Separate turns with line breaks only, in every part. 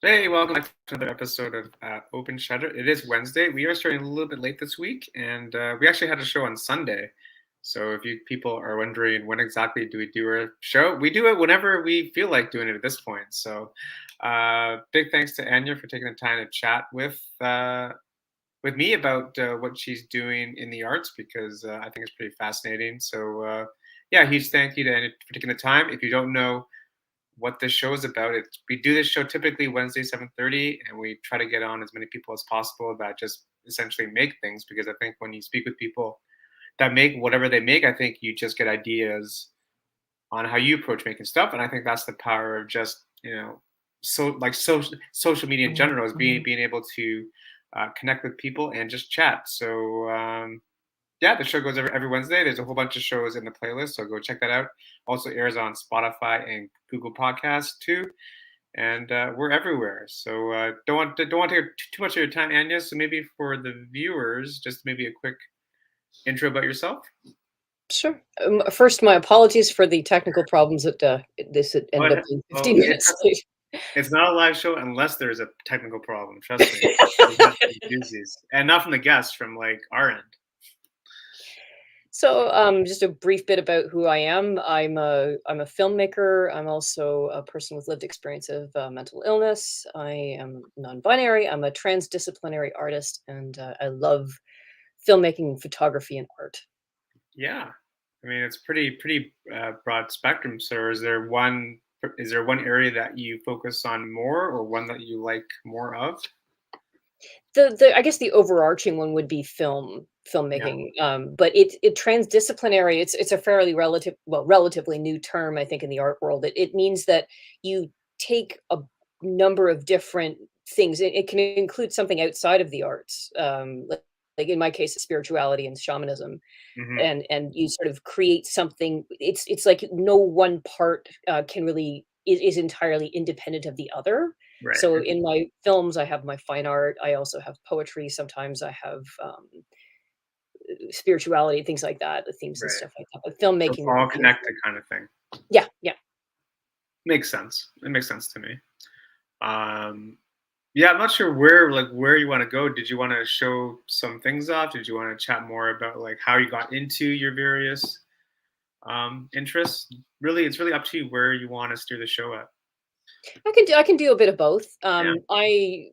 Hey, welcome back to another episode of Open Shutter. It is Wednesday. We are starting a little bit late this week, and we actually had a show on Sunday. So if you people are wondering when exactly do we do our show, we do it whenever we feel like doing it at this point. So big thanks to Anja for taking the time to chat with me about what she's doing in the arts because I think it's pretty fascinating. So yeah, huge thank you to Anja for taking the time. If you don't know what this show is about. We do this show typically Wednesday 7:30, and we try to get on as many people as possible that just essentially make things. Because I think when you speak with people that make whatever they make, I think you just get ideas on how you approach making stuff, and I think that's the power of just social media in general is being able to connect with people and just chat. So yeah, the show goes every Wednesday. There's a whole bunch of shows in the playlist, so go check that out. Also airs on Spotify and Google Podcasts too, and we're everywhere. So don't want to take too much of your time, Anya. So maybe for the viewers, just maybe a quick intro about yourself.
Sure. First, my apologies for the technical problems that this ended up being 15 minutes late.
It's not a live show unless there's a technical problem. Trust me. We got some doozies. And not from the guests, from like our end.
So, just a brief bit about who I am. I'm a filmmaker. I'm also a person with lived experience of mental illness. I am non-binary. I'm a transdisciplinary artist, and I love filmmaking, photography, and art.
Yeah, I mean it's pretty broad spectrum. So is there one area that you focus on more, or one that you like more of?
The I guess the overarching one would be
Yeah,
filmmaking, but it transdisciplinary. It's a fairly relatively new term, I think, in the art world. It means that you take a number of different things. It can include something outside of the arts, like in my case, spirituality and shamanism,
hmm,
and you sort of create something. It's like no one part can really is entirely independent of the other.
right,
So in my films, I have my fine art. I also have poetry. Sometimes I have spirituality, things like that, the themes and
right.
stuff like that. But
So it's
filmmaking would
all
be
connected, kind of thing.
yeah, yeah.
Makes sense. It makes sense to me. Um, yeah, I'm not sure where you want to go. Did you want to show some things off? Did you want to chat more about like how you got into your various interests? Really, it's really up to you where you want to steer the show at.
I can do a bit of both.
Yeah.
I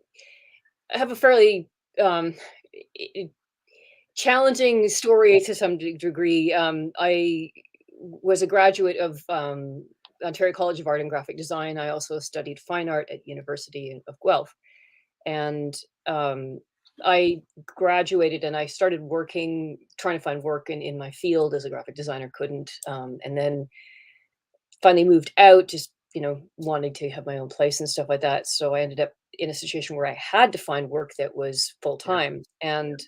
have a fairly um, i- challenging story to some degree. I was a graduate of Ontario College of Art and Graphic Design. I also studied fine art at University of Guelph, and I graduated and I started working, trying to find work in my field as a graphic designer. Couldn't, and then finally moved out, just wanting to have my own place and stuff like that. So I ended up in a situation where I had to find work that was full
Yeah.
time, and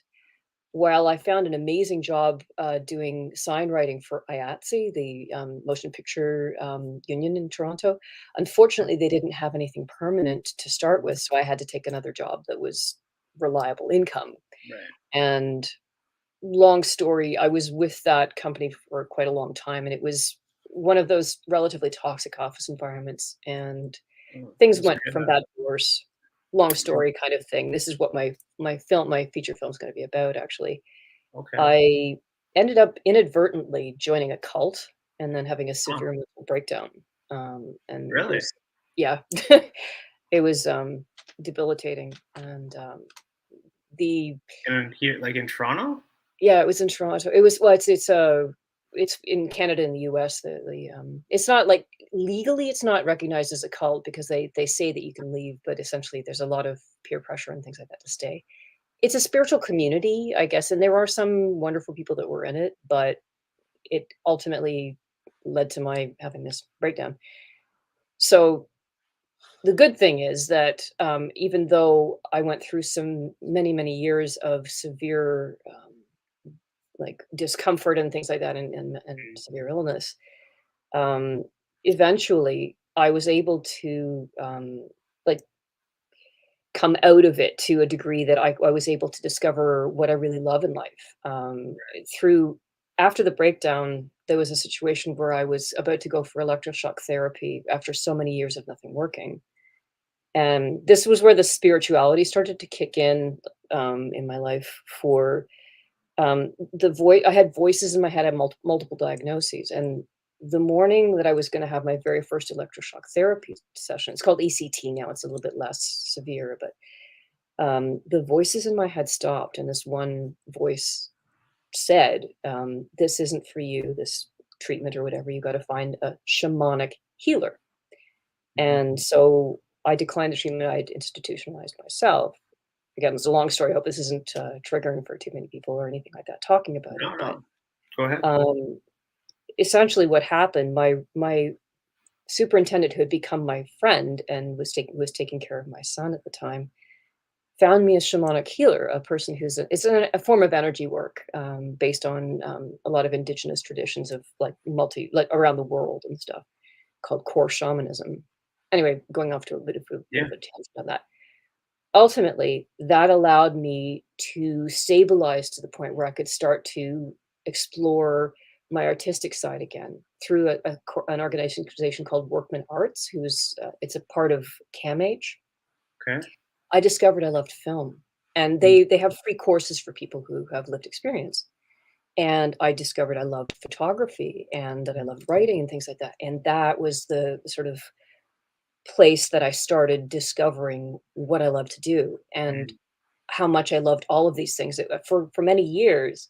while I found an amazing job doing sign writing for IATSE, the Motion Picture Union in Toronto, unfortunately, they didn't have anything permanent to start with, so I had to take another job that was reliable income.
Right.
And long story, I was with that company for quite a long time, and it was one of those relatively toxic office environments, and
Oh,
things
I'm sorry
went
to
from
hear
bad to worse. Long
that.
story kind of thing. This is what my feature film is going to be about, actually.
Okay.
I ended up inadvertently joining a cult and then having a
Huh.
severe mental breakdown, and it
Really?
was yeah, it was, debilitating, and, the
And here, like in Toronto?
yeah, it was in Toronto. It was well, it's in Canada and the US, it's not like legally, it's not recognized as a cult because they say that you can leave, but essentially there's a lot of peer pressure and things like that to stay. It's a spiritual community, I guess, and there are some wonderful people that were in it, but it ultimately led to my having this breakdown. So the good thing is that even though I went through some many years of severe like discomfort and things like that, and
Mm,
severe illness, um, eventually I was able to like come out of it to a degree that I was able to discover what I really love in life. Through After the breakdown, there was a situation where I was about to go for electroshock therapy after so many years of nothing working. And this was where the spirituality started to kick in my life for the voice. I had voices in my head. I had multiple diagnoses, and the morning that I was going to have my very first electroshock therapy session, it's called ECT now. It's a little bit less severe, but the voices in my head stopped, and this one voice said, "This isn't for you. This treatment or whatever. You got to find a shamanic healer." And so I declined the treatment. I'd institutionalized myself. Again, it's a long story. I hope this isn't triggering for too many people or anything like that talking about it.
No,
But
no. Go ahead.
essentially, what happened, my superintendent, who had become my friend and was taking care of my son at the time, found me a shamanic healer, a person it's a form of energy work based on a lot of indigenous traditions of like around the world and stuff, called core shamanism. Anyway, going off to a bit
Yeah.
of a tangent on that. Ultimately, that allowed me to stabilize to the point where I could start to explore my artistic side again through an organization called Workman Arts, it's a part of CAMH.
Okay.
I discovered I loved film, and
Mm.
they have free courses for people who have lived experience. And I discovered I loved photography and that I loved writing and things like that. And that was the sort of place that I started discovering what I love to do and
Mm.
how much I loved all of these things. For many years,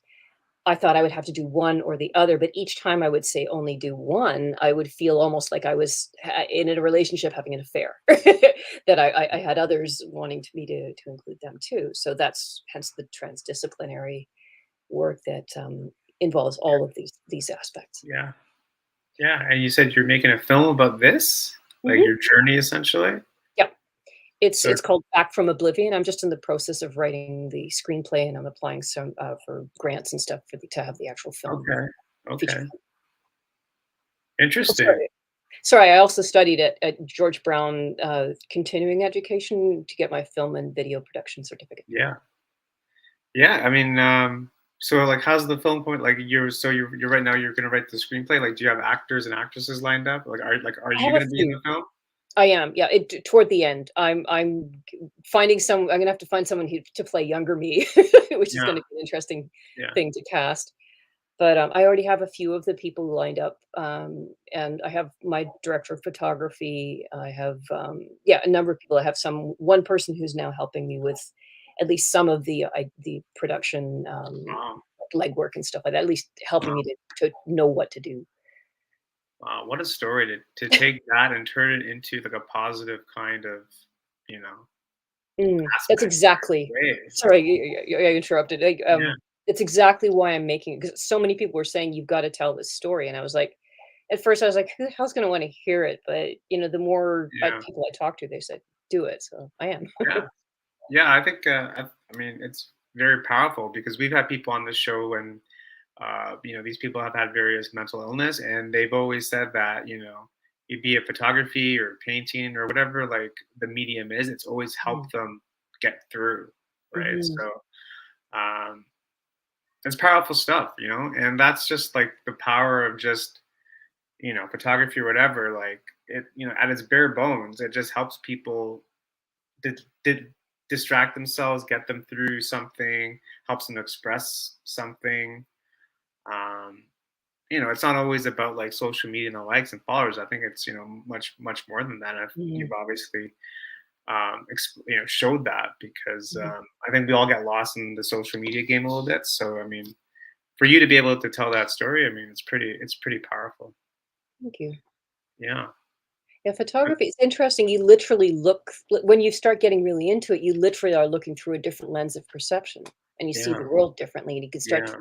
I thought I would have to do one or the other, but each time I would say only do one, I would feel almost like I was in a relationship having an affair. That I had others wanting me to include them too. So that's hence the transdisciplinary work that involves all of these aspects.
Yeah. Yeah. And you said you're making a film about this, like
Mhm.
your journey essentially.
Yeah. It's
So
it's called Back from Oblivion. I'm just in the process of writing the screenplay, and I'm applying some for grants and stuff to have the actual film,
okay.
feature
Okay.
film. Oh,
Interesting.
sorry, I also studied at George Brown, continuing education to get my film and video production certificate.
Yeah. Yeah. I mean, so like how's the film point? Like you're right now you're gonna write the screenplay. Like do you have actors and actresses lined up? Are
I
you
have a
gonna be in
few.
the film?
I am, yeah, toward the end. I'm gonna have to find someone who to play younger me, which is
Yeah.
gonna be an interesting
Yeah.
thing to cast. But, I already have a few of the people lined up, and I have my director of photography. I have, yeah, a number of people. I have one person who's now helping me with at least some of the production,
Wow.
legwork and stuff like that, at least helping me to know what to do.
Wow. What a story to take that and turn it into like a positive kind of, you know,
That's
aspect
exactly
ways.
sorry, I interrupted.
Yeah.
It's exactly why I'm making it, 'cause so many people were saying, "You've gotta tell this story," and I was like at first I was like, "Who the hell's gonna wanna hear it?" But, the more,
Yeah.
people I talked to, they said, "Do it," so I am.
Yeah. Yeah. I think, I mean, it's very powerful because we've had people on the show and, these people have had various mental illness and they've always said that, it be it photography or painting or whatever, like the medium is, it's always
Mm,
helped them get through. Right.
mhm,
So, um, it's powerful stuff, and that's just like the power of just, photography or whatever, like it, at its bare bones, it just helps people did distract themselves, get them through something, helps them express something. Um, it's not always about like social media and the likes and followers. I think it's much more than that.
mhm,
You've obviously showed that because
mhm.
I think we all get lost in the social media game a little bit. So I mean, for you to be able to tell that story, I mean, it's pretty powerful.
Thank you.
Yeah,
Yeah, photography, it's interesting, you literally when you start getting really into it, you literally are looking through a different lens of perception, and you see
yeah,
the world differently, and you can start
yeah,
to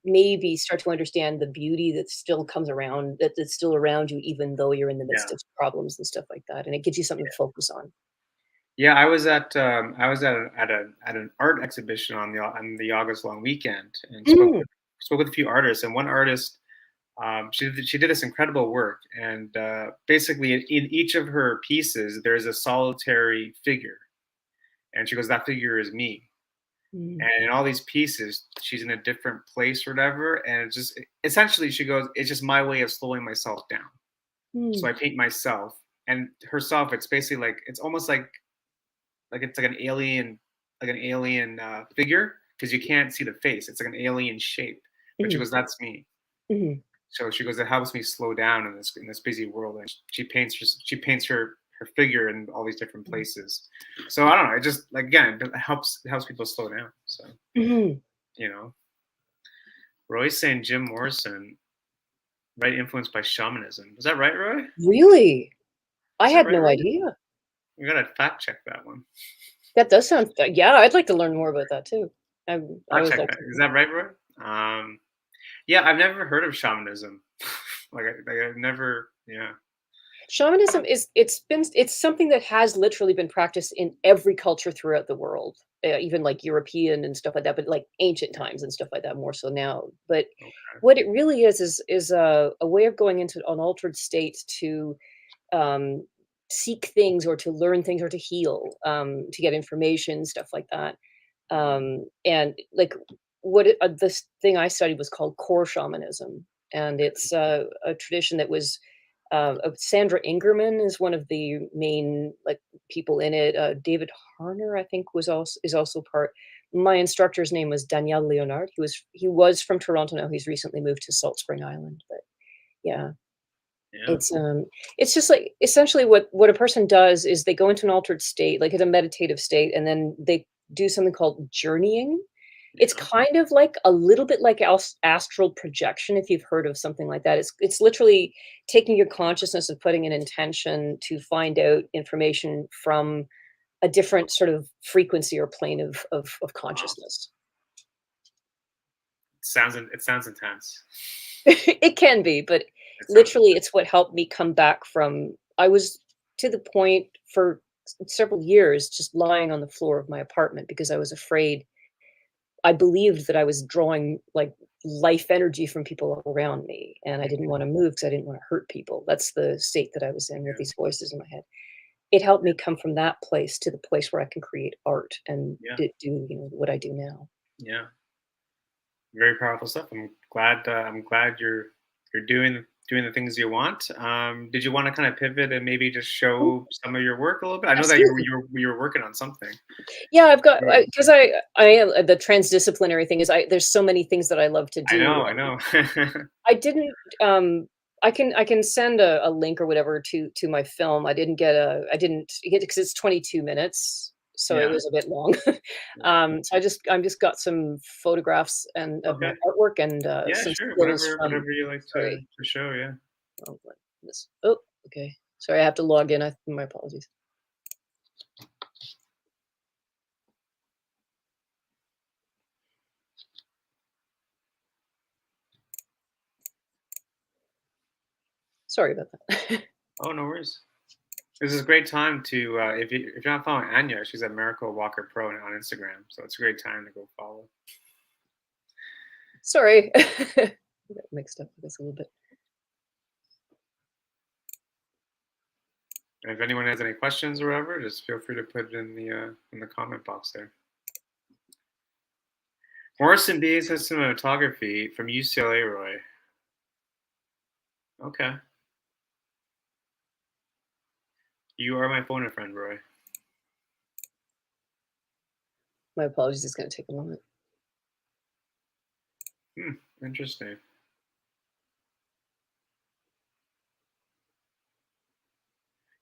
maybe start to understand the beauty that still comes around that's still around you even though you're in the
yeah.
midst of problems and stuff like that, and it gives you something to focus on.
Yeah, I was at an art exhibition on the August long weekend and spoke
Mm,
with a few artists. And one artist, she did this incredible work, and basically in each of her pieces there's a solitary figure, and she goes, that figure is me.
mm,
And in all these pieces she's in a different place or whatever, and essentially she goes, it's just my way of slowing myself down. So
mm,
I paint myself, and herself, it's basically like it's almost like it's like an alien figure because you can't see the face. It's like an alien shape. But she
Mhm,
goes, "That's me."
mhm,
So she goes, "It helps me slow down in this busy world." And she paints her figure in all these different
mhm,
places. So I don't know. It just like again, it helps people slow down. So
mhm.
you know, Roy's saying Jim Morrison, right, influenced by shamanism. Is that right, Roy?
Really? I
Is that
had
right,
no
Roy?
idea.
We gotta fact check that one.
That does sound yeah, I'd like to learn more about that too. I
Fact
was
check that. Is
actually
that right, Roy? Yeah, I've never heard of shamanism. I've never. Yeah.
shamanism is it's something that has literally been practiced in every culture throughout the world, even like European and stuff like that, but like ancient times and stuff like that more so now. But
Okay.
what it really is a way of going into unaltered states to um, seek things or to learn things or to heal, to get information, stuff like that.
Mm,
And like this thing I studied was called core shamanism, and
okay.
it's a tradition that was Sandra Ingerman is one of the main like people in it. David Harner, I think, was also is also part. My instructor's name was Daniel Leonard. He was from Toronto. Now he's recently moved to Salt Spring Island. But yeah,
Yeah.
it's just like essentially what a person does is they go into an altered state, like in a meditative state, and then they do something called journeying. It's
Yeah.
kind of like a little bit like astral projection, if you've heard of something like that. It's literally taking your consciousness and putting an intention to find out information from a different sort of frequency or plane of
Wow.
consciousness.
It sounds intense.
It can be, but
It sounds
literally,
intense.
it's what helped me come back from I was to the point for several years just lying on the floor of my apartment because I was afraid. I believed that I was drawing, like, life energy from people around me, and I didn't
Mhm.
wanna move because I didn't wanna hurt people. That's the state that I was in with
Yeah.
these voices in my head. It helped me come from that place to the place where I can create art and
Yeah.
do what I do now.
Yeah. Very powerful stuff. I'm glad you're doing the things you want. Did you want to kind of pivot and maybe just
Mm,
show some of your work a little bit? I know that
absolutely.
you were working on something.
Yeah, I've got
Right.
because I am the transdisciplinary thing is there's so many things that I love to
I
do.
know, I know.
I didn't I can send a link or whatever to my film. I didn't get because it's 22 minutes, so it
Yeah.
was a bit long. So I'm just got some photographs and of my
Okay.
artwork and
Yeah,
some
sure.
stills from
Whatever you like
sorry.
to show. Yeah.
Oh, what this oh, okay. Sorry, I have to log in. My apologies. Sorry about that.
Oh, no worries. This is a great time to if you're not following Anja, she's at Miracle Walker Pro on Instagram. So it's a great time to go follow.
Sorry. I got mixed up with this a little bit.
And if anyone has any questions or whatever, just feel free to put it in the comment box there. Morrison B says cinematography from UCLA, Roy. Okay. You are my phone a friend, Roy.
My apologies, it's gonna take a moment.
Hmm, interesting.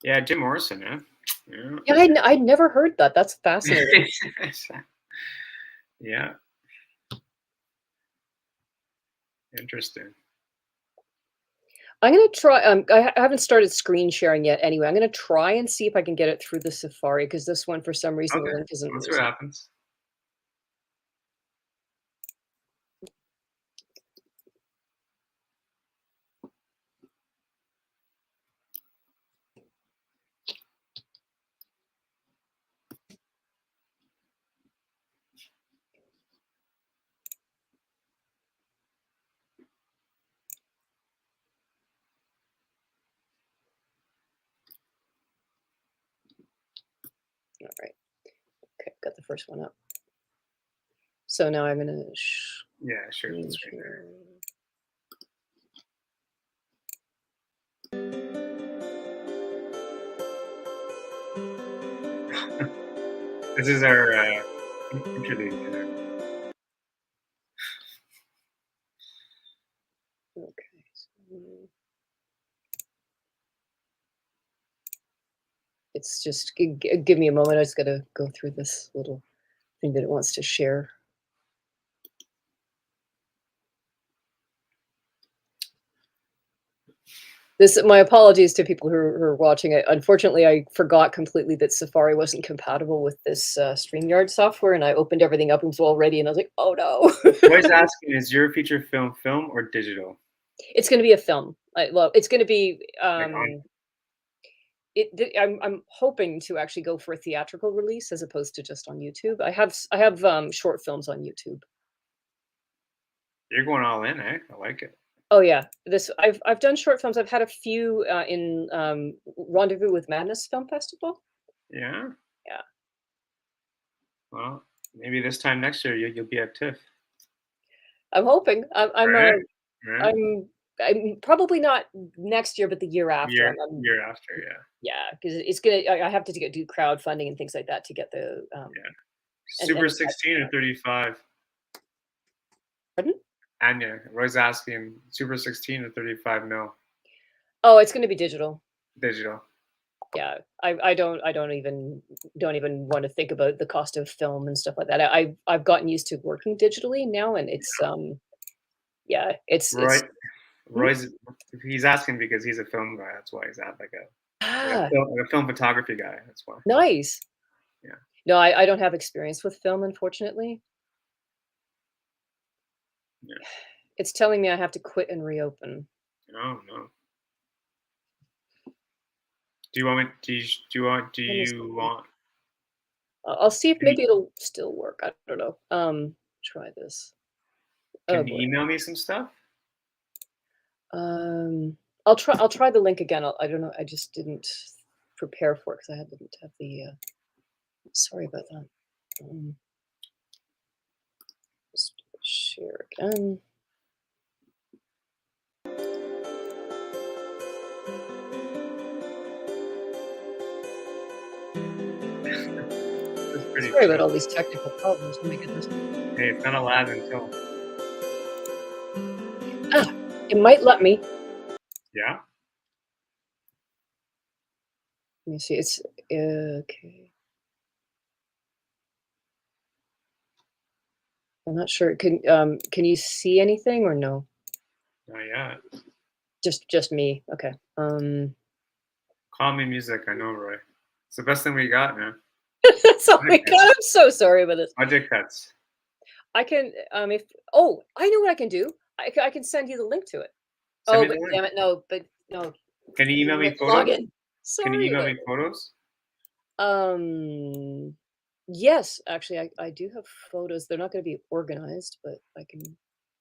Yeah, Jim Morrison, yeah. Yeah.
Yeah, I'd never heard that. That's fascinating.
Yeah, interesting.
I'm gonna try. I haven't started screen sharing yet. Anyway, I'm gonna try and see if I can get it through the Safari because this one, for some reason, the
Okay.
link isn't.
Let's see what happens.
All right. Okay, got the first one up. So now I'm gonna
Yeah, sure.
screen
That's right there.
share.
This is our interlude.
Okay. So it's just give me a moment. I just got to go through this little thing that it wants to share. My apologies to people who are watching it. Unfortunately, I forgot completely that Safari wasn't compatible with this StreamYard software, and I opened everything up and was all ready, and I was like, oh no.
Roy's asking, is your feature film or digital?
It's going to be a film. Well, it's going to be.
Like
I'm hoping to actually go for a theatrical release as opposed to just on YouTube. I have short films on YouTube.
You're going all in, eh? I like it.
Oh yeah, I've done short films. I've had a few in Rendezvous with Madness Film Festival.
Yeah.
Yeah.
Well, maybe this time next year you'll be at TIFF.
I'm hoping.
Right.
I'm probably not next year, but the year after.
Year after, yeah.
Yeah, because it's gonna. I have to do crowdfunding and things like that to get the.
Super 16 or 35.
Pardon?
Anja, Roy's asking, Super 16 or 35 mil.
Oh, it's going to be digital.
Digital.
Yeah, I don't even want to think about the cost of film and stuff like that. I've gotten used to working digitally now, and it's yeah, it's
Roy's he's asking because he's a film guy. That's why he's at like a film photography guy. That's why.
Nice.
Yeah.
No, I don't have experience with film, unfortunately.
Yeah.
It's telling me I have to quit and reopen.
Oh no. Do you want?
I'll see if maybe it'll still work. I don't know. Try this.
Can you email me some stuff?
I'll try the link again. I don't know. I just didn't prepare for it because I didn't have the. Sorry about that. Just share again. Sorry about all these technical problems. Let me get this.
Hey, it's not allowed until.
It might let me.
Yeah.
Let me see. It's okay. I'm not sure. Can you see anything or no?
Not yet.
Just me. Okay.
Call me music. I know, Roy. It's the best thing we got, man.
That's all we got. I'm so sorry about this.
Budget cuts.
I can I know what I can do. I can send you the link to it. But damn it, no. But no.
Can you email me photos?
Sorry,
can you email me photos?
Yes, actually, I do have photos. They're not going to be organized, but I can.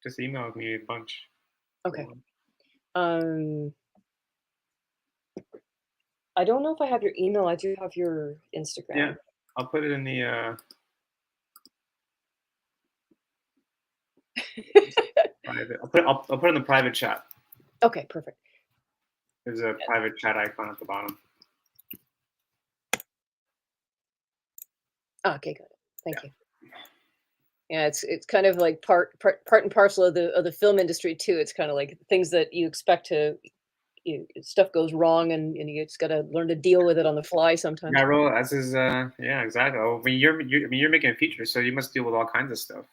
Just email me a bunch.
Okay. I don't know if I have your email. I do have your Instagram.
Yeah, I'll put it in the. Private. I'll put it in the private chat.
Okay, perfect.
There's a private chat icon at the bottom.
Okay, good. Thank you. Yeah, it's kind of like part and parcel of the film industry too. It's kind of like things that you expect to. Stuff goes wrong, and you just got to learn to deal with it on the fly sometimes.
Yeah, Ro, as is. Yeah, exactly. Oh, you're making a feature, so you must deal with all kinds of stuff.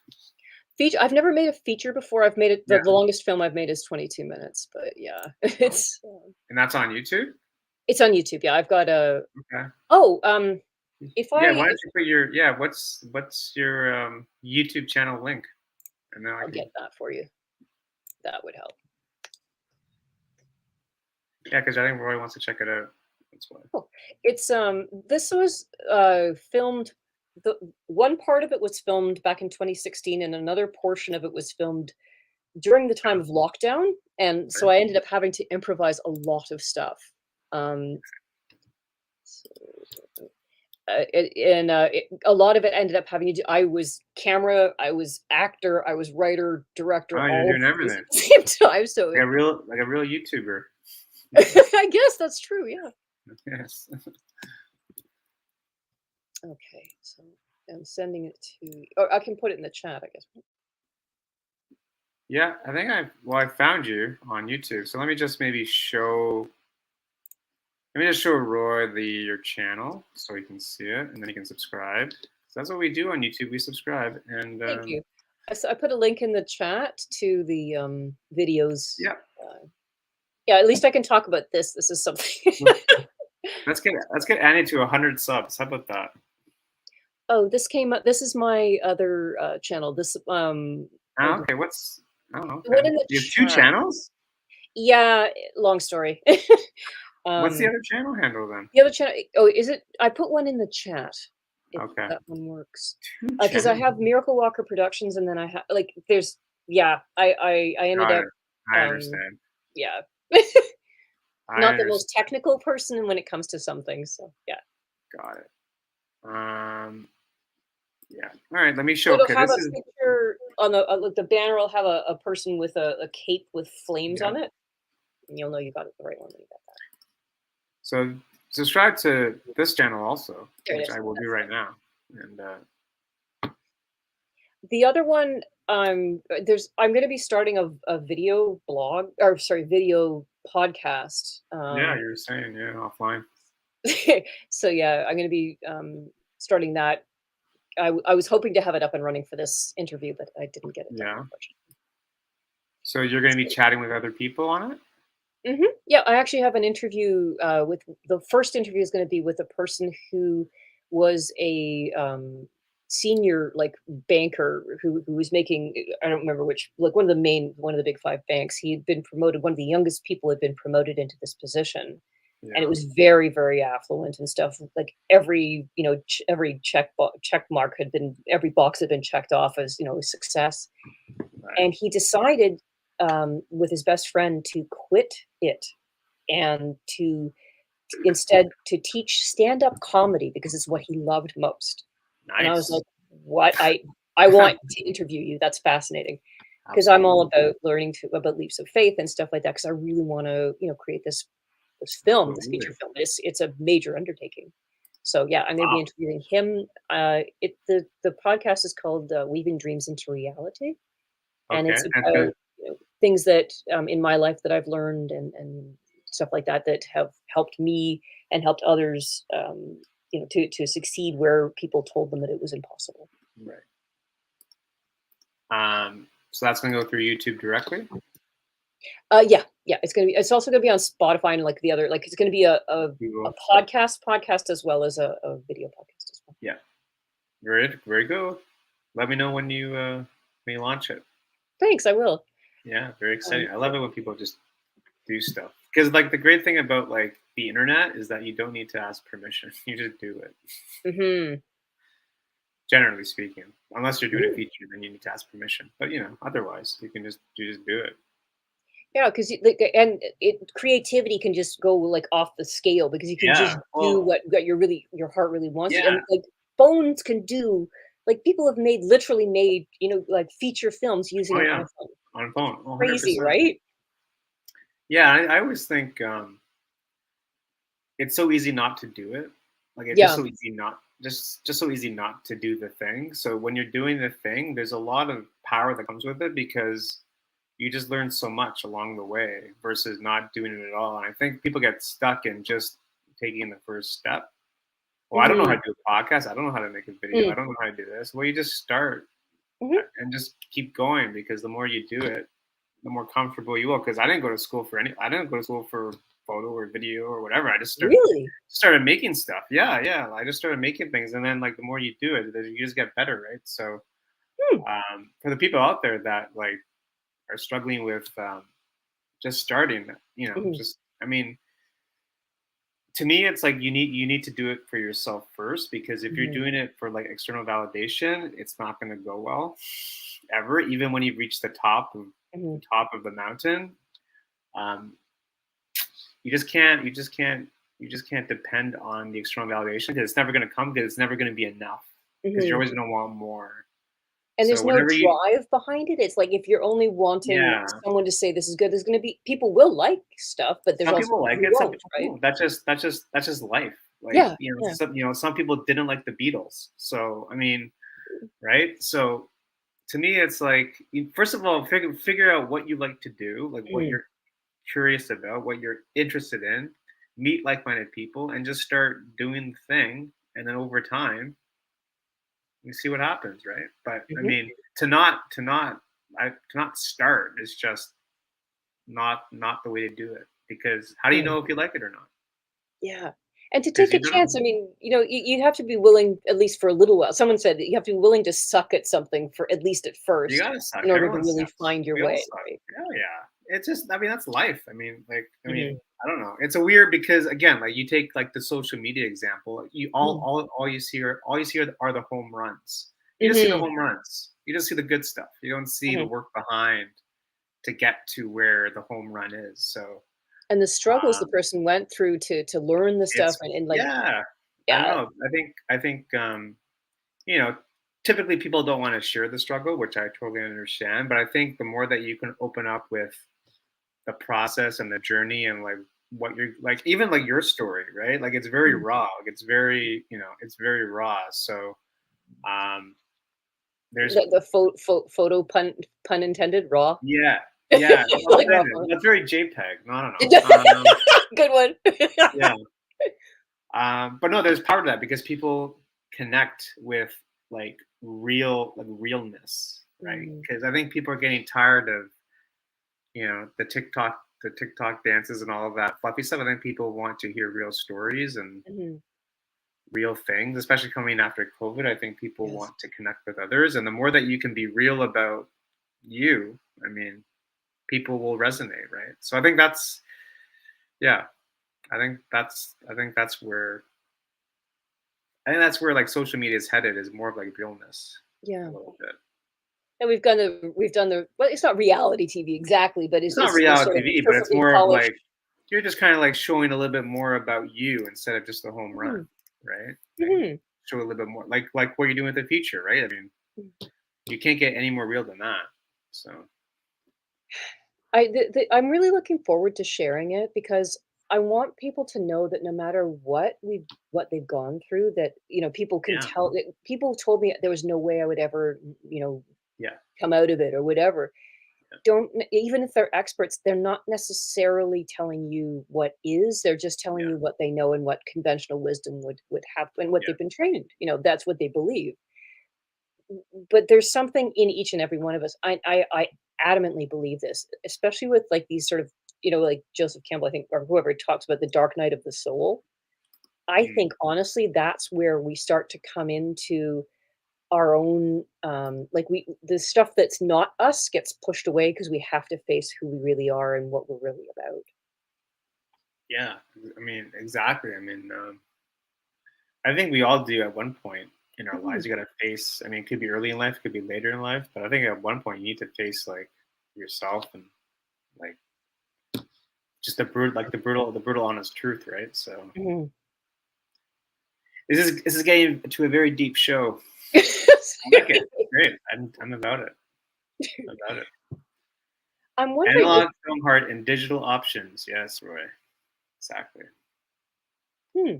Feature. I've never made a feature before. I've made it. The longest film I've made is 22 minutes, but yeah, it's.
And that's on YouTube.
It's on YouTube. Yeah, I've got a.
Okay.
Oh,
why don't you put your what's your YouTube channel link, and then
I'll get that for you. That would help.
Yeah, because I think Roy wants to check it out. That's why.
Cool. It's this was filmed. The one part of it was filmed back in 2016, and another portion of it was filmed during the time of lockdown. And so I ended up having to improvise a lot of stuff. A lot of it ended up having to do. I was camera, I was actor, I was writer, director.
Oh, you're doing everything
at the same time. So
like a real YouTuber.
I guess that's true. Yeah.
Yes.
Okay, so I'm sending it to, or I can put it in the chat, I guess.
Yeah, I think I found you on YouTube. So let me just maybe show. Let me just show Roy your channel so he can see it, and then he can subscribe. So that's what we do on YouTube. We subscribe, and
Thank you. I put a link in the chat to the videos.
yeah,
Yeah, at least I can talk about this. This is something.
let's get Annie to 100 subs. How about that?
Oh, this came up. This is my other channel. This
Okay, I don't know.
the one in the
You have two
chat.
channels.
Yeah, long story.
What's the other channel handle then?
The other channel. Oh, is it? I put one in the chat. If
Okay.
that one works.
Two
Because I have
channels.
Miracle Walker Productions, and then I have like there's yeah. I ended
Got
up
it. I understand.
yeah.
I
Not the
understand.
most technical person when it comes to some things. So yeah.
Got it. Yeah. All right. Let me
So
show.
it'll
Okay,
have
this
a
is
picture on the banner will have a person with a cape with flames
yeah.
on it. And you'll know you got it the right one when you got that.
So subscribe to this channel also,
There it
which
is.
I will do right now. And
The other one, I'm going to be starting a video blog, or sorry, video podcast.
yeah, you were saying offline.
So yeah, I'm going to be starting that. I was hoping to have it up and running for this interview, but I didn't get it done,
Yeah.
unfortunately.
So you're going to be chatting with other people on it?
Yeah, I actually have an interview with the first interview is going to be with a person who was a senior like banker who was making, I don't remember which, like one of the big five banks. He had been promoted, one of the youngest people had been promoted into this position, and it
Yeah.
was very, very affluent and stuff. Like every every check mark had been, every box had been checked off as a success.
Right.
And he decided, with his best friend, to quit it and to instead to teach stand-up comedy because it's what he loved most. And I was
Nice.
like, "What? I want to interview you. That's fascinating." Because I'm all
Absolutely.
about learning about leaps of faith and stuff like that. Because I really want to, create this film, this
Absolutely.
feature film. It's a major undertaking. So yeah, I'm going to be
Wow.
interviewing him. The podcast is called Weaving Dreams into Reality, and
Okay.
it's
That's
about
good.
things that in my life that I've learned and stuff like that that have helped me and helped others, to succeed where people told them that it was impossible.
Right. So that's going to go through YouTube directly?
Yeah, it's gonna be. It's also gonna be on Spotify and like the other. Like it's gonna be a
Google.
podcast as well as a video podcast as well.
Yeah. Very good. Let me know when you launch it.
Thanks, I will.
Yeah, very exciting. I love it when people just do stuff. Because like the great thing about like the internet is that you don't need to ask permission. You just do it.
Mm-hmm.
Generally speaking. Unless you're doing a feature, then you need to ask permission. But otherwise you just do it.
Yeah, because creativity can just go like off the scale because you can just
Yeah.
do
Well,
what your heart really wants to,
yeah.
and like phones can do. Like people have literally made like feature films using
Oh
an
yeah.
iPhone.
On phone. 100%.
Crazy, right?
Yeah, I always think it's so easy not to do it. Like it's just
Yeah.
so easy not just so easy not to do the thing. So when you're doing the thing, there's a lot of power that comes with it because you just learn so much along the way versus not doing it at all. And I think people get stuck in just taking the first step. Well, I don't know how to do a podcast. I don't know how to make a video. I don't know how to do this. Well, you just start and just keep going because the more you do it, the more comfortable you will. Because I didn't go to school for I didn't go to school for photo or video or whatever. I just
Really?
started making stuff. Yeah, yeah. I just started making things, and then like the more you do it, you just get better, right? So for the people out there that like are struggling with just starting, just I mean, to me, it's like you need to do it for yourself first because if you're doing it for like external validation, it's not going to go well ever. Even when you reach the top of the mountain, um, you just can't depend on the external validation because it's never going to come because it's never going to be enough because you're always going to want more.
And
So
there's no
whenever you
drive behind it. It's like if you're only wanting
yeah,
someone to say this is good, there's going to be people will like stuff, but there's
some
also
people like
people who
it, some
won't,
people
right?
won't. That's just life. Like,
Yeah, yeah.
some people didn't like the Beatles. So, I mean, right? So to me, it's like, first of all, figure out what you like to do, like what
Mm,
you're curious about, what you're interested in, meet like-minded people, and just start doing the thing. And then over time, you see what happens, right? But I
mhm.
mean, to not start is just not the way to do it, because how do you
Yeah.
know if you like it or not?
Yeah, and to
Because
take a
you
chance,
don't.
I mean, you have to be willing, at least for a little while. Someone said that you have to be willing to suck at something for at least at
You
first
gotta suck.
in order to
Everyone
really
sucks.
find your
We all
way,
suck.
right?
Oh yeah. It's just, I mean, that's life. I mean,
Mhm,
I don't know. It's a weird, because again, like you take like the social media example. You
mm,
all you see are the home runs. You just see the
mhm,
home runs. You just see the good stuff. You don't see the
mhm.
work behind to get to where the home run is. So
And the struggles the
um,
person went through to learn the stuff
it's
and, like,
yeah. I don't
yeah.
know. I think you know, typically people don't want to share the struggle, which I totally understand. But I think the more that you can open up with the process and the journey, and like what you're like, even like your story, right? Like it's very
Mm.
raw. Like it's very, it's very raw. So um there's
The photo pun intended, raw.
yeah, yeah. Well,
Like raw photo.
that's very JPEG. No, I don't know.
Good one.
Yeah. But no, there's part of that because people connect with like realness, right?
Mm,
Because I think people are getting tired of the TikTok dances and all of that fluffy stuff. I think people want to hear real stories and
mhm.
real things, especially coming after COVID. I think people
Yes.
want to connect with others, and the more that you can be real about you, I mean, people will resonate, right? So I think that's yeah. I think that's where like social media is headed, is more of like realness a
Yeah.
little bit.
And we've done the well, it's not reality TV exactly, but
It's not
it's the sort
reality
of
TV, but it's
perfectly
more of
polished.
like you're just kind of like showing a little bit more about you instead of just the home run,
Mhm,
right? Like
mhm.
show a little bit more, like what you're doing with the future, right? I mean, you can't get any more real than that. So
I'm really looking forward to sharing it because I want people to know that no matter what they've gone through, that people can
yeah,
tell that people told me there was no way I would ever,
yeah,
come out of it or whatever.
yeah,
Don't even if they're experts, they're not necessarily telling you what is. They're just telling
yeah,
you what they know and what conventional wisdom would have and what
yeah,
they've been trained. That's what they believe. But there's something in each and every one of us. I adamantly believe this, especially with like these sort of, like Joseph Campbell, I think, or whoever talks about the dark night of the soul. I
mm,
think honestly, that's where we start to come into our own, like the stuff that's not us gets pushed away because we have to face who we really are and what we're really about.
yeah. I mean, exactly. I mean, I think we all do at one point in our
Mhm.
lives. You got to face. I mean, it could be early in life, it could be later in life, but I think at one point you need to face like yourself and like just the brutal honest truth, right? So
Mhm.
this is getting to a very deep show. I like it. Great. I'm about it. I'm about it.
I'm wondering if
Analog, film, heart, and digital options. Yes, Roy. Exactly.
hmm,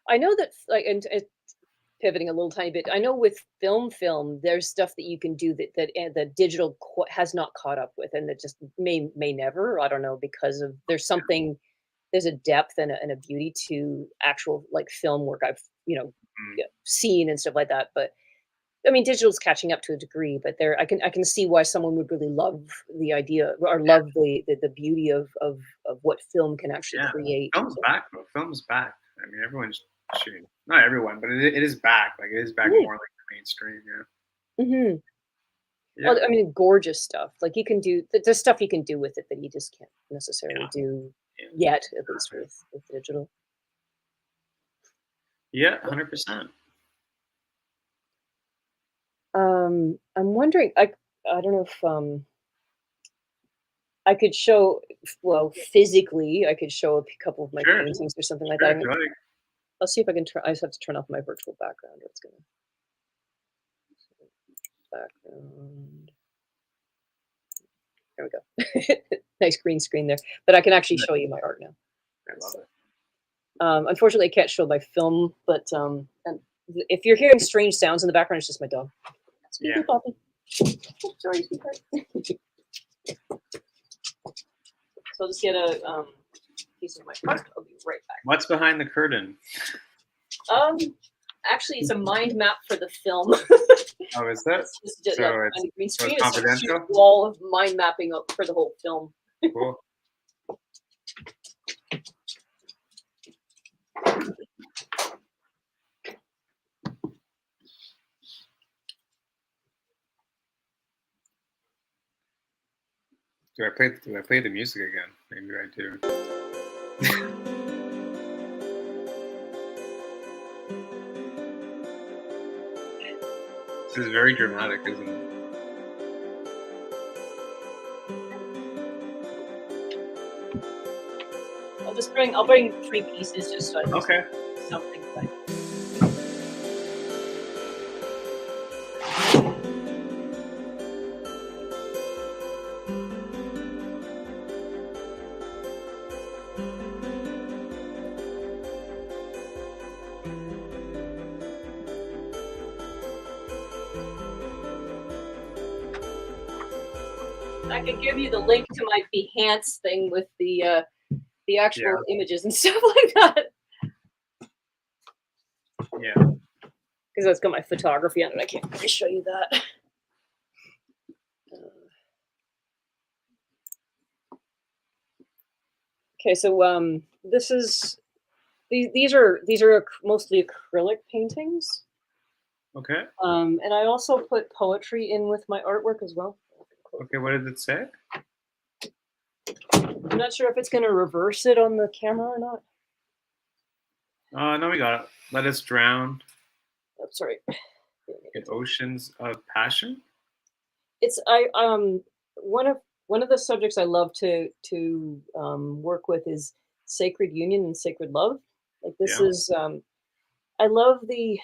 I know that like and pivoting a little tiny bit. I know with there's stuff that you can do that the digital has not caught up with, and that just may never. I don't know because of there's a depth and a beauty to actual like film work I've
Mm,
yeah, seen and stuff like that. But I mean, digital's catching up to a degree, but I can see why someone would really love the idea or
yeah,
love the beauty of what film can actually
yeah.
create.
Film's back, bro. Film's back. I mean, everyone's shooting. Not everyone, but it is back. Like it is back
Mm,
more like the mainstream. Yeah.
mhm.
Yeah.
Well, I mean, gorgeous stuff. Like you can do there's stuff you can do with it that you just can't necessarily
Yeah.
do
Yeah.
yet, at least
Exactly.
with digital.
Yeah. 100%.
I'm wondering, I don't know if I could show, well, physically, I could show a couple of my
Sure.
paintings or something like that.
Sure. Go ahead.
I'll see if I can turn. I just have to turn off my virtual background. It's gonna background. There we go. Nice green screen there, but I can actually
Yeah,
show you my art now.
I love it.
Unfortunately, I can't show my film, but and if you're hearing strange sounds in the background, it's just my dog. Excuse
Yeah.
me, Poppy. Oh, sorry, sweetheart. So I'll just get a piece of my part. I'll be right back.
What's behind the curtain?
Actually, it's a mind map for the film.
Oh, is that?
It's just,
So
yeah,
it's,
on the green
so
screen.
it's
It's a huge
confidential?
wall of mind mapping up for the whole film.
Cool. Do I play the music again? Maybe I do. This is very dramatic, isn't it?
I'll bring 3 pieces just so I can
Okay.
something like. I can give you the link to my Behance thing with the actual images and stuff like that.
Yeah.
Because that's got my photography on it. I can't really show you that. Okay, so this is these are mostly acrylic paintings.
Okay.
And I also put poetry in with my artwork as well.
Okay. What did it say?
I'm not sure if it's going to reverse it on the camera or not.
No, we got it. Let us drown
Oh, sorry.
in oceans of passion.
It's one of the subjects I love to work with is sacred union and sacred love. Like this
Yeah.
is I love the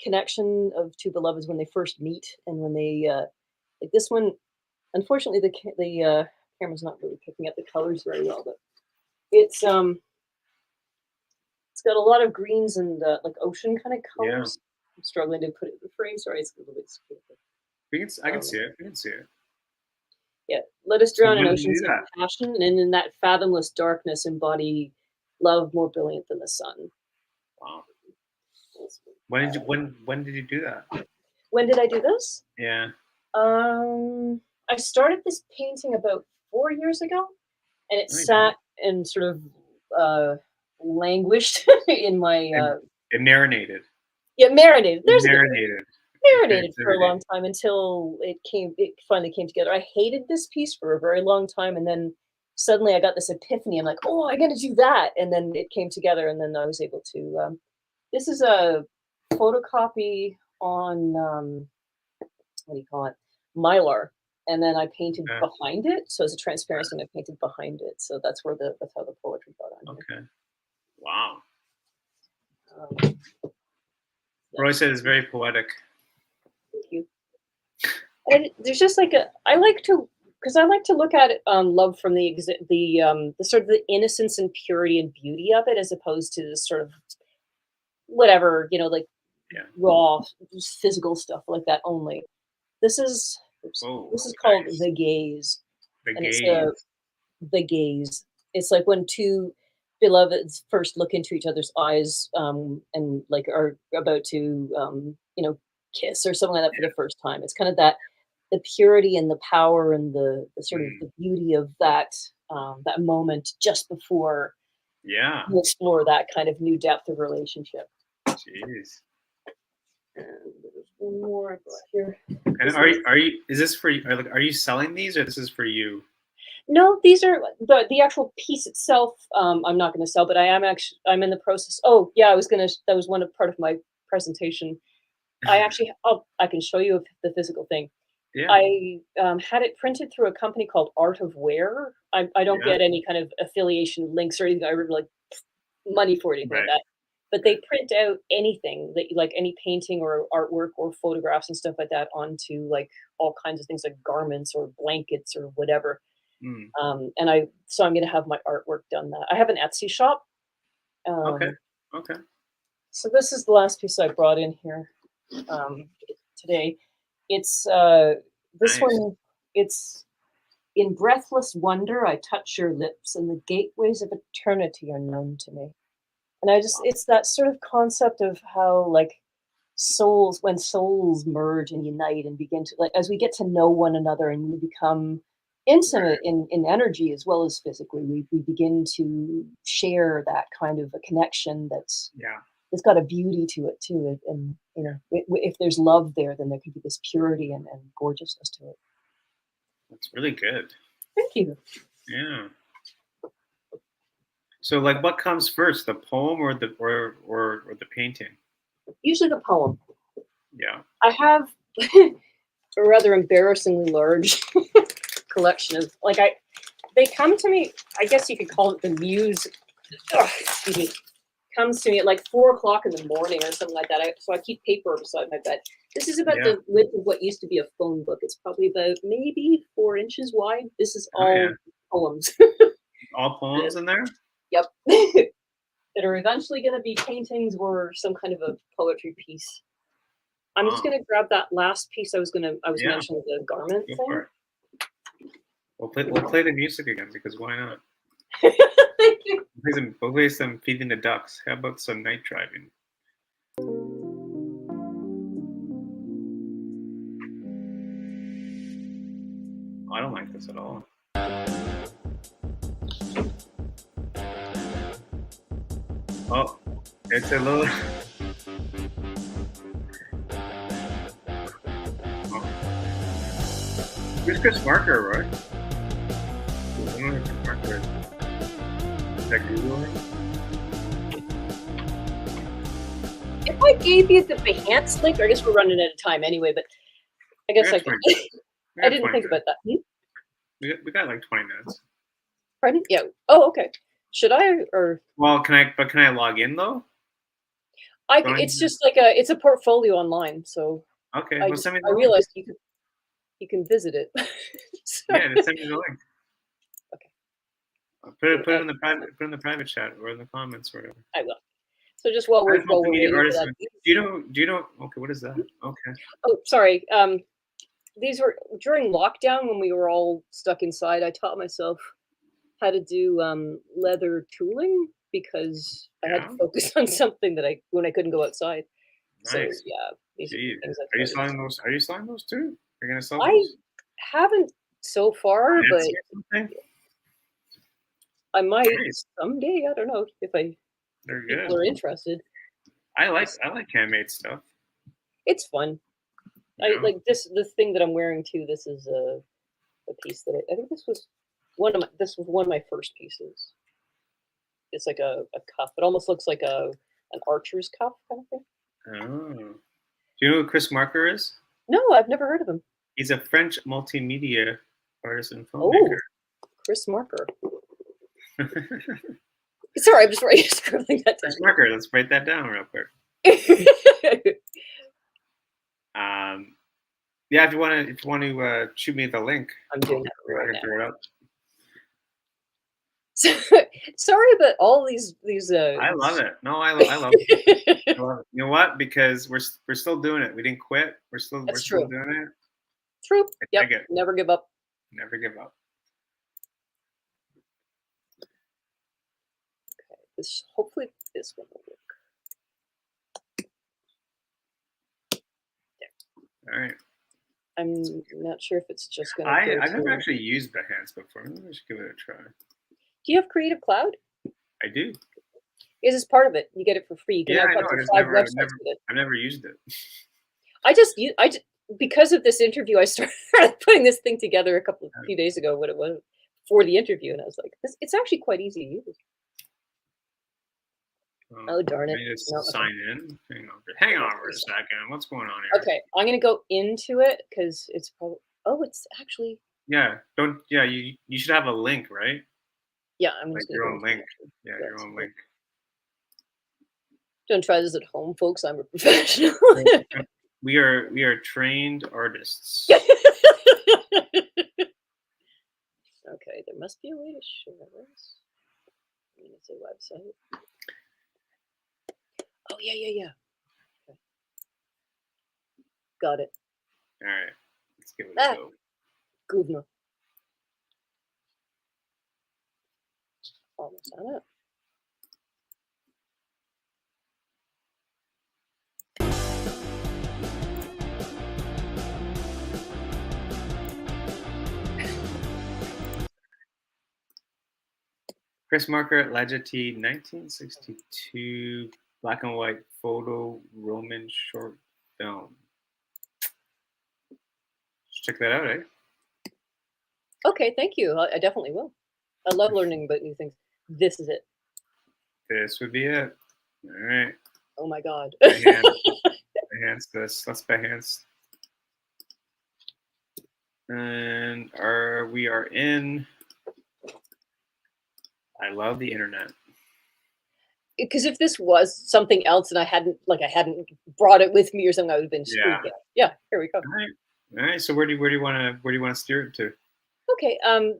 connection of two beloveds when they first meet and when they like this one. Unfortunately, the camera's not really picking up the colors very well, but it's got a lot of greens and like ocean kind of
Yeah.
colors. I'm struggling to put it in the frame. Sorry, it's a little bit skewed.
I can see it. We can see it.
Yeah, let us
So
drown in
when did you
oceans
do
of
that?
passion, and in that fathomless darkness embody love more brilliant than the sun.
Wow. When did you do that?
When did I do this?
Yeah.
I started this painting about 4 years ago, and it
Oh, you
sat and sort of languished in my
It marinated.
yeah, marinated. There's a good word.
Marinated.
Marinated for a long time until it finally came together. I hated this piece for a very long time, and then suddenly I got this epiphany. I'm like, oh, I gotta do that, and then it came together, and then I was able to this is a photocopy on what do you call it, mylar, and then I painted
Okay.
behind it, so it's a transparency, and I painted behind it, so that's how the poetry got on here.
Okay. Wow.
Um,
Roy said it's very poetic.
Thank you. And there's just like I like to look at it, love from the sort of the innocence and purity and beauty of it, as opposed to this sort of whatever like
Yeah.
raw physical stuff like that only. This is this is called
nice.
the gaze,
The
and
gaze.
it's the gaze. It's like when two beloveds first look into each other's eyes, and like are about to kiss or something like that for the first time. It's kind of that the purity and the power and the sort of the beauty of that that moment just before
Yeah.
you explore that kind of new depth of relationship.
Jeez.
And there's one more I brought here.
And are you? Is this for you? Are you selling these, or this is for you?
No, these are the actual piece itself. I'm not going to sell, but I'm in the process. Oh yeah, that was part of my presentation. I can show you the physical thing.
Yeah.
I had it printed through a company called Art of Wear. I don't get any kind of affiliation links or anything. I really like money for anything like that. But they print out anything that like any painting or artwork or photographs and stuff like that onto like all kinds of things like garments or blankets or whatever.
Mm.
And I'm going to have my artwork done that. I have an Etsy shop,
Okay.
Um,
Okay.
so this is the last piece I brought in here today. It's this
Nice.
one. It's in breathless wonder. I touch your lips, and the gateways of eternity are known to me. And it's that sort of concept of how like when souls merge and unite and begin to like as we get to know one another and we become intimate
Right.
in energy as well as physically, we begin to share that kind of a connection that's
Yeah.
it's got a beauty to it too. And you know, if there's love there, then there could be this purity and gorgeousness to it.
That's really good.
Thank you.
Yeah. So, like, what comes first, the poem or or the painting?
Usually the poem.
Yeah.
I have a rather embarrassingly large collection of like they come to me. I guess you could call it the muse. Excuse me. Comes to me at like 4 o'clock in the morning or something like that. So I keep paper beside my bed. This is about
Yeah.
the width of what used to be a phone book. It's probably about maybe 4 inches wide. This is
Oh yeah.
all poems.
All poems in there.
Yep. That are eventually going to be paintings or some kind of a poetry piece. I'm just
Oh
going to grab that last piece I was
yeah.
mentioning, the garment
Go for
thing.
it. We'll play the music again because why not?
Thank you.
We'll play some feeding the ducks. How about some night driving? Oh, I don't like this at all. Oh, it's a little. Oh. Who's Chris Marker, right? I don't know who Chris Marker is. Is that Google?
If I gave you the Behance link, I guess we're running out of time anyway, but I guess I could. I didn't think about that.
We got like 20 minutes.
Pardon? Yeah. Oh, okay. Should I or
Well, can I log in though?
it's just like it's a portfolio online, so
Okay, well send me
I
the link.
realized you can visit it.
Yeah, just send me the link.
Okay.
Put it in the private chat or in the comments or whatever.
I will. So just while we're
Multimedia
waiting for
artist.
that.
Do you know? Okay, what is that? Okay.
Oh, sorry. These were during lockdown when we were all stuck inside. I taught myself how to do leather tooling because I had to
Yeah.
focus on something when I couldn't go outside. So
Nice.
yeah, these are
Jeez.
things
Are you
I've
selling
started.
those? Are you selling those too? You're gonna sell
I
those?
haven't so far, but
Etsy or something?
I might
Nice.
someday. I don't know if
They're
people
good.
are interested.
I like handmade stuff.
It's fun.
You
I
know?
like this thing that I'm wearing too. This is a piece that I think this was one of my first pieces. It's like a cuff. It almost looks like an archer's cuff kind of thing.
Oh. Do you know who Chris Marker is?
No, I've never heard of him.
He's a French multimedia artist and
Oh,
filmmaker.
Chris Marker. Sorry, I'm just scribbling that
Chris Marker. Let's write that down real quick.
down.
Yeah, if you want to shoot me the link,
I'm doing that
I
right
can
now.
figure it out.
Sorry about all these.
I love it. No, I love it. I love it. You know what? Because we're still doing it. We didn't quit. We're still
true.
doing it.
True.
I
Yep.
dig it.
Never give up.
Never give up.
Okay. Hopefully this one will work. There.
All right.
I'm not sure if it's just going
I've
to.
never actually used Behance before. Maybe I should give it a try.
Do you have Creative Cloud?
I do.
Is this part of it? You get it for free. You can
Yeah,
have
I know.
up to 5 websites with it.
I've never used it.
I just because of this interview, I started putting this thing together a few days ago. What it was for the interview, and I was like, it's actually quite easy to use. Oh darn it!
Just
No,
sign in. Hang on for a second. What's going on here?
Okay, I'm gonna go into it because it's probably. Oh, it's actually.
Yeah. Don't. Yeah. You should have a link, right?
Yeah, I'm
like
just
your own link. Yeah, your own link.
Don't try this at home, folks. I'm a professional.
We are trained artists.
Okay, there must be a way to share this. I'm gonna say website. yeah. Okay. Got it.
All right, let's give it a go.
Guvno. Almost on it.
Chris Marker, Legity, 1962, black and white photo Roman short film. Check that out, eh?
Okay, thank you. I definitely will. I love learning about new things. This is it.
This would be it. All right.
Oh my god.
Behance this. Let's Behance. And we are in. I love the internet.
Because if this was something else and I hadn't brought it with me or something, I would have been screwed. Yeah, here we go.
All right. So where do you want to steer it to?
Okay.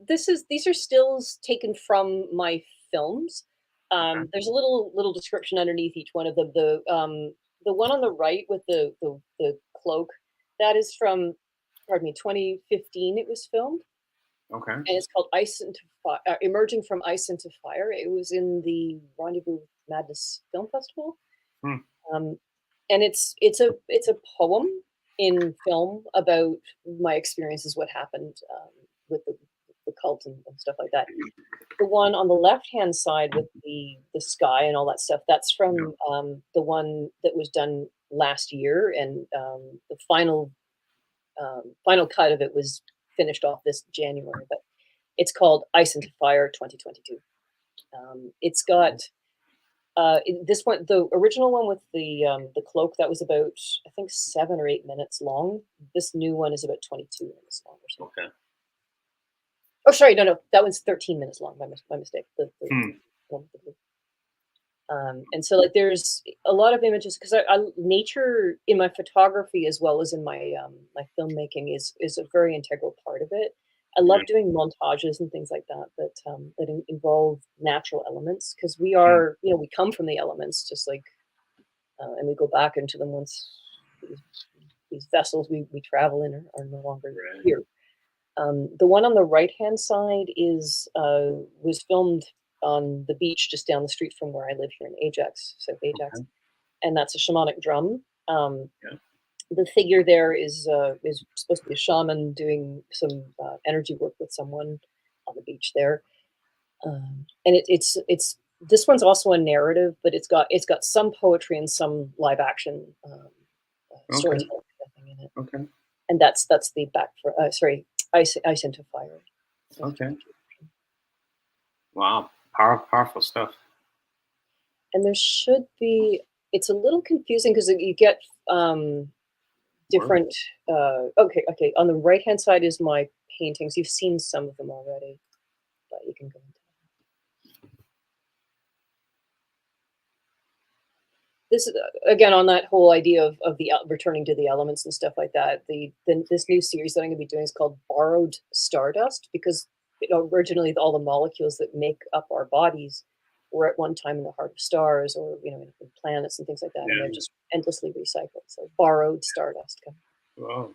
These are stills taken from my films. There's a little description underneath each one of them. The one on the right with the cloak, that is from, pardon me, 2015. It was filmed.
Okay.
And it's called Ice into Fire, Emerging from Ice into Fire. It was in the Rendezvous Madness Film Festival. And it's a poem in film about my experiences, what happened with the cult and stuff like that. The one on the left-hand side with the sky and all that stuff, that's from the one that was done last year, and the final cut of it was finished off this January. But it's called Ice into Fire 2022. It's got this one, the original one with the cloak, that was about, I think, 7 or 8 minutes long. This new one is about 22 minutes long or something.
Okay.
Oh, sorry, no, that one's 13 minutes long. My mistake. The one with the blue. And so, like, there's a lot of images because I nature in my photography as well as in my my filmmaking is a very integral part of it. I love doing montages and things like that that involve natural elements, because we are, we come from the elements, just like, and we go back into them once these vessels we travel in are no longer here. The one on the right-hand side was filmed on the beach just down the street from where I live here in Ajax, South Ajax, and that's a shamanic drum. The figure there is supposed to be a shaman doing some energy work with someone on the beach there, and it's this one's also a narrative, but it's got some poetry and some live action storytelling in it.
Okay.
And that's the back for Ice into Fire.
Okay. Wow, powerful stuff.
And there should be. It's a little confusing because you get different. Okay. On the right hand side is my paintings. You've seen some of them already, but you can go into this is again on that whole idea of the returning to the elements and stuff like that. This new series that I'm going to be doing is called Borrowed Stardust, because originally all the molecules that make up our bodies were at one time in the heart of stars, or in planets and things like that, and they're just endlessly recycled. So Borrowed Stardust.
Wow.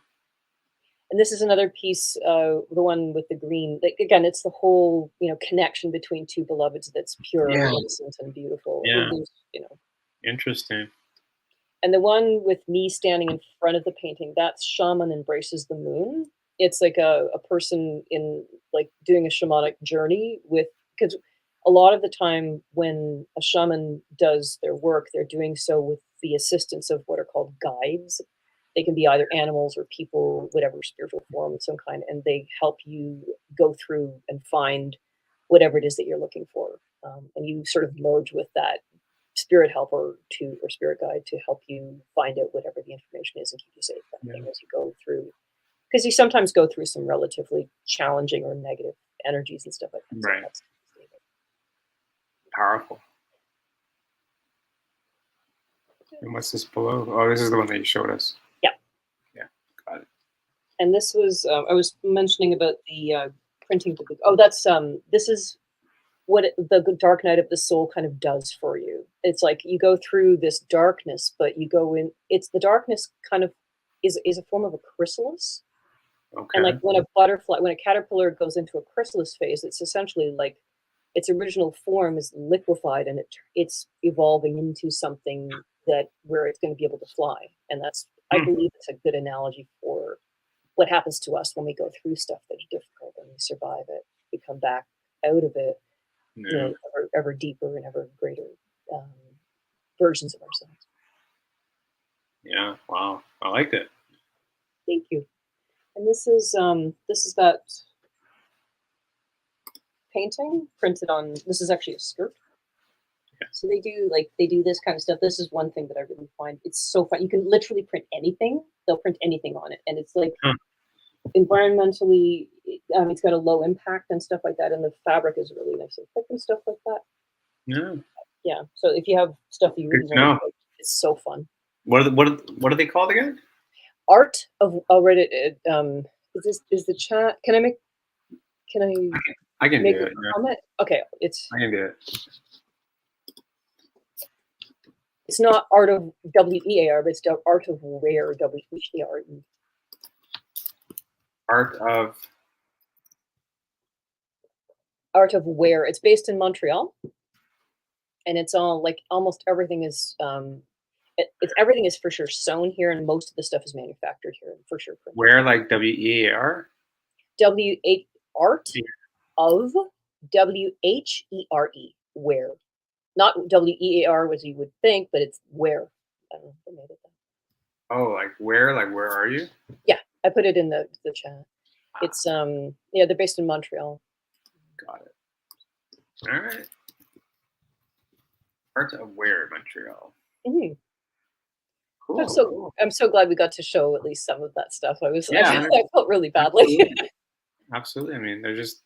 And this is another piece, the one with the green. Like, again, it's the whole connection between two beloveds that's pure, innocent, and beautiful.
Yeah.
Interesting. And the one with me standing in front of the painting, that's Shaman Embraces the Moon. It's like a person in like doing a shamanic journey because a lot of the time when a shaman does their work, they're doing so with the assistance of what are called guides. They can be either animals or people, whatever spiritual form of some kind, and they help you go through and find whatever it is that you're looking for. And you sort of merge with that spirit helper or spirit guide to help you find out whatever the information is and keep you safe as you go through. Because you sometimes go through some relatively challenging or negative energies and stuff like that.
Right. So powerful. And what's this below? Oh, this is the one that you showed us.
Yeah.
Yeah, got it.
And this was I was mentioning about the printing. Oh, that's this is the dark night of the soul kind of does for you. It's like you go through this darkness, but you go in. It's the darkness kind of is a form of a chrysalis. And like
Okay.
when a caterpillar goes into a chrysalis phase, it's essentially like its original form is liquefied and it's evolving into something that where it's going to be able to fly. And that's, I
Hmm.
believe, it's a good analogy for what happens to us when we go through stuff that's difficult and we survive it. We come back out of it,
Yeah.
ever deeper and ever greater um, versions of ourselves.
Yeah. Wow. I liked it.
Thank you. And this is that painting printed on. This is actually a skirt.
Yeah.
So they do this kind of stuff. This is one thing that I really find it's so fun. You can literally print anything. They'll print anything on it, and it's like
Huh.
environmentally, it's got a low impact and stuff like that. And the fabric is really nice and thick and stuff like that.
Yeah.
Yeah. So if you have stuff you
Good
really
to
want to
know.
print, it's so fun.
What are they called again?
Art of. I'll read it. Is the chat? Can I
I can
make
do
a
it. Yeah.
comment? Okay.
I can do it.
It's not art of WEAR, but it's art of wear WHEARE.
Art of.
Art of wear. It's based in Montreal, and it's all like almost everything is it's everything is for sure sewn here, and most of the stuff is manufactured here, and for sure printed.
Where, like WEAR?
WH art
Yeah.
of WHERE wear, not WEAR as you would think, but it's wear. I don't know if I made it that.
Oh, like where? Like where are you?
Yeah, I put it in the chat.
Ah,
It's yeah, they're based in Montreal.
got it. All right. Art of where, Montreal.
Hmm.
Cool. Cool.
I'm so glad we got to show at least some of that stuff.
Yeah.
I felt really badly.
Absolutely. Absolutely. I mean, there's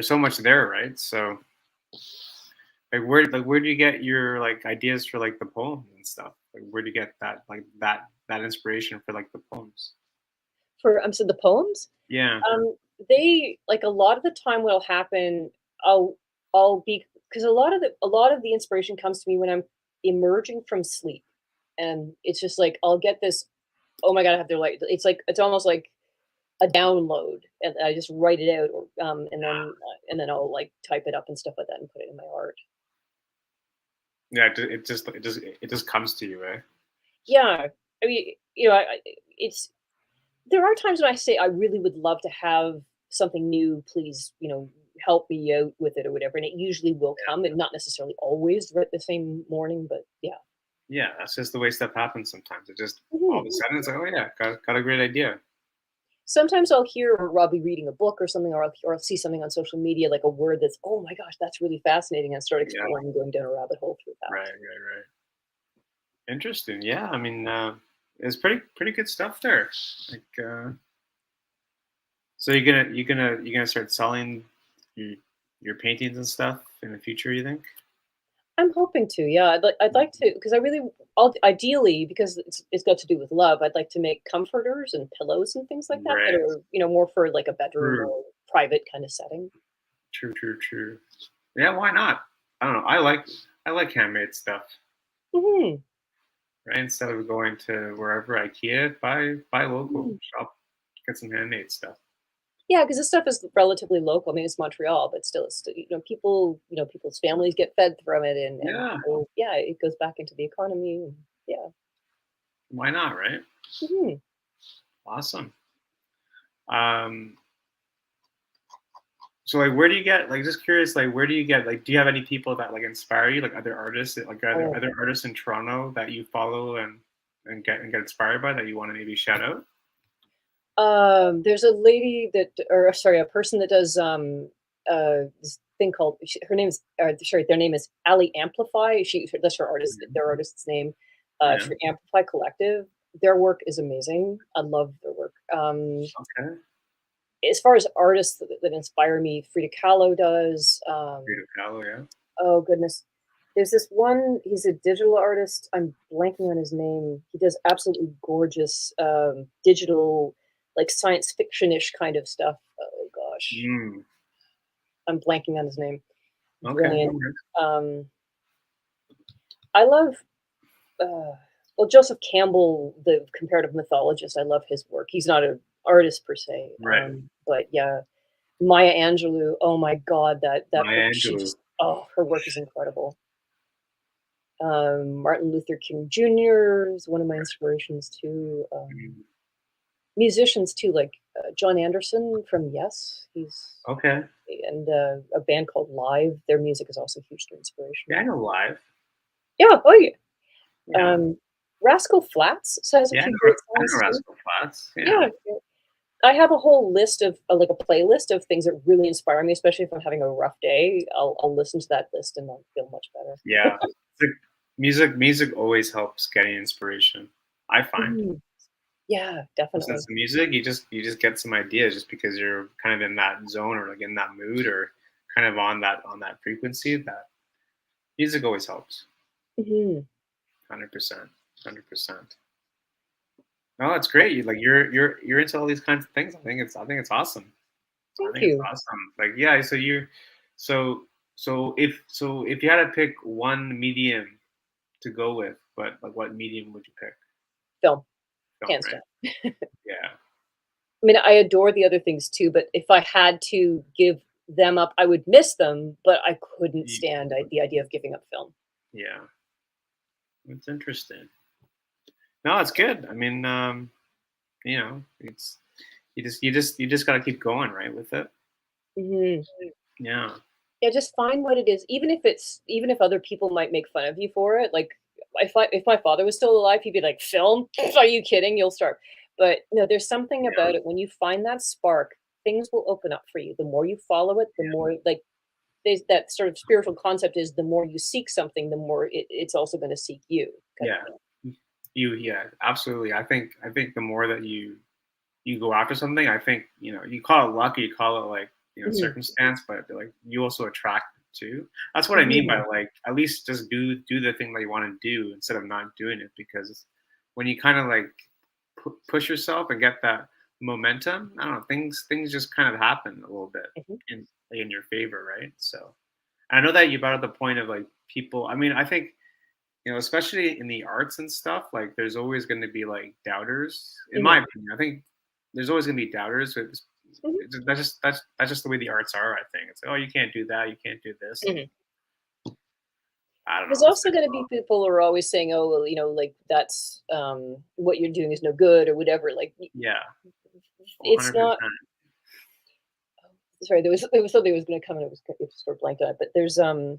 so much there, right? So where do you get your like ideas for like the poems and stuff? Like where do you get that inspiration for like the poems?
For so the poems,
Yeah.
they like a lot of the time what'll happen, I'll I'll be because a lot of the inspiration comes to me when I'm emerging from sleep, and it's just like I'll get this. Oh my god, I have to like. It's almost like a download, and I just write it out, or and then I'll like type it up and stuff like that and put it in my art.
Yeah. It just comes to you, eh?
Yeah, I mean, it's there are times when I say I really would love to have something new. Please, help me out with it or whatever, and it usually will come, and not necessarily always right the same morning, but yeah.
Yeah. That's just the way stuff happens sometimes. It just all of
Mhm.
a sudden it's like, oh yeah, got a great idea.
Sometimes I'll hear or I'll be reading a book or something, or I'll see something on social media, like a word that's, oh my gosh, that's really fascinating, and start
Yeah.
exploring, going down a rabbit hole through that.
Right. Interesting. Yeah. I mean, it's pretty good stuff there. Like, so you're gonna start selling your your paintings and stuff in the future, you think?
I'm hoping to, yeah. I'd like to, because ideally, because it's got to do with love. I'd like to make comforters and pillows and things like that that
Right.
are more for like a bedroom
True.
or private kind of setting.
True. Yeah, why not? I don't know. I like handmade stuff,
Hmm.
right? Instead of going to wherever IKEA, buy local, shop, get some handmade stuff.
Yeah, because this stuff is relatively local. I mean, it's Montreal, but still, people, people's families get fed from it, and
Yeah,
people, yeah, it goes back into the economy. And, yeah.
why not, right?
Mhm.
Awesome. Um, so like, where do you get like? Just curious, like, where do you get like? Do you have any people that like inspire you, like other artists, like are there
Oh.
other artists in Toronto that you follow and get inspired by that you want to maybe shout out?
There's a lady that, or sorry, a person that does this thing called. Her name's, sorry, their name is Ali Amplify. That's her artist.
Mhm.
Their artist's name.
Yeah.
For Amplify Collective. Their work is amazing. I love their work.
Okay.
As far as artists that inspire me, Frida Kahlo does.
Frida Kahlo, yeah.
Oh goodness. There's this one, he's a digital artist. I'm blanking on his name. He does absolutely gorgeous digital, like science fiction-ish kind of stuff. Oh gosh.
Mm.
I'm blanking on his name.
Okay.
brilliant.
Okay.
I love, well, Joseph Campbell, the comparative mythologist. I love his work. He's not an artist per se,
Right.
but yeah, Maya Angelou. Oh my God, that
Maya
she
Angelou.
just her work is incredible. Martin Luther King Jr. is one of my inspirations too.
Mm.
Musicians too, like John Anderson from Yes. He's
Okay.
and a band called Live. Their music is also hugely
Yeah, I
inspirational.
know Live.
Yeah, oh yeah.
Yeah.
Um, Rascal Flatts has a
Yeah,
few great
I know
songs too.
Rascal Flatts. Yeah.
Yeah, yeah. I have a whole list of like a playlist of things that really inspire me, especially if I'm having a rough day. I'll listen to that list and I'll feel much better.
Yeah. The music always helps getting inspiration, I find.
Mhm. Yeah,
Since
definitely.
the music, you just get some ideas just because you're kind of in that zone or like in that mood or kind of on that frequency. That music always helps.
Mhm.
100%. 100%. No, that's great. You're into all these kinds of things. I think it's awesome. I
Thank
think it's
you.
awesome. Like, yeah, so so if you had to pick one medium to go with, what medium would you pick?
Film,
Film,
hands
right?
down.
Yeah.
I mean, I adore the other things too, but if I had to give them up, I would miss them, but I couldn't
Y-
stand the idea of giving up film.
Yeah. It's interesting. No, it's good. I mean, it's you just gotta keep going, right, with it.
Mhm.
Yeah.
Yeah, just find what it is, even if other people might make fun of you for it, like, if my father was still alive, he'd be like, "Film? Are you kidding? You'll start." But, no, there's something
Yeah.
about it, when you find that spark, things will open up for you. The more you follow it, the more like, there's that sort of spiritual concept is the more you seek something, the more it's also gonna seek you, kind of
Yeah.
thing.
Yeah, absolutely. I think the more that you go after something, I think, you call it luck, or you call it like,
Mhm,
circumstance, but like you also attract it too. That's what I mean by
mhm,
like at least just do the thing that you want to do instead of not doing it because when you kind of like push yourself and get that momentum, I don't know, things just kind of happen a little bit
mhm,
in your favor, right? So I know that you brought up the point of like people. I mean, I think especially in the arts and stuff, like there's always going to be like doubters. In my
mhm,
opinion, I think there's always going to be doubters.
mhm,
That's just the way the arts are. I think it's like, oh, you can't do that, you can't do this, and
mhm.
I don't
There's
know. It's
also
like,
gonna be
well,
people who are always saying, "Oh, well, like, that's, what you're doing is no good," or whatever, like,
yeah,
it's not
100%.
sorry, there was something that was gonna come and it sort of blanked on it, but there's a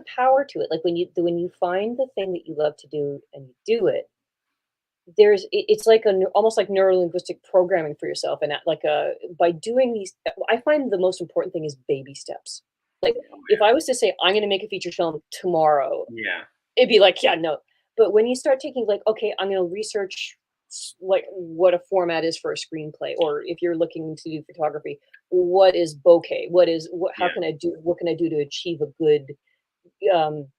power to it, like, when you find the thing that you love to do and you do it, it's like almost like neuro-linguistic programming for yourself, and like, by doing these I find the most important thing is baby steps. Like,
Oh
if I was to say, "I'm gonna make a feture film tomorrow,"
yeah,
it'd be like, "Yeah, no." But when you start taking like, "Okay, I'm gonna research like what a format is for a screenplay," or if you're looking to do photography, what is bokeh?
yeah,
What can I do to achieve a good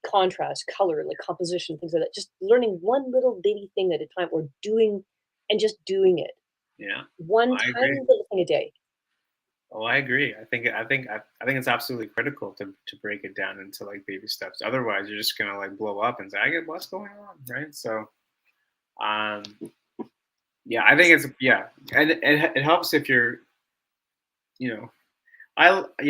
contrast, color, like composition, things like that. Just learning one little bitty thing at a time, or doing and just doing it.
yeah.
One
I
tiny
agree.
little thing a day.
Oh, I agree. I think it's absolutely critical to break it down into like baby steps. Otherwise, you're just gonna like blow up and say, "I get what's going on," right? So, um, yeah, I think it's yeah, and it helps if you're, you know,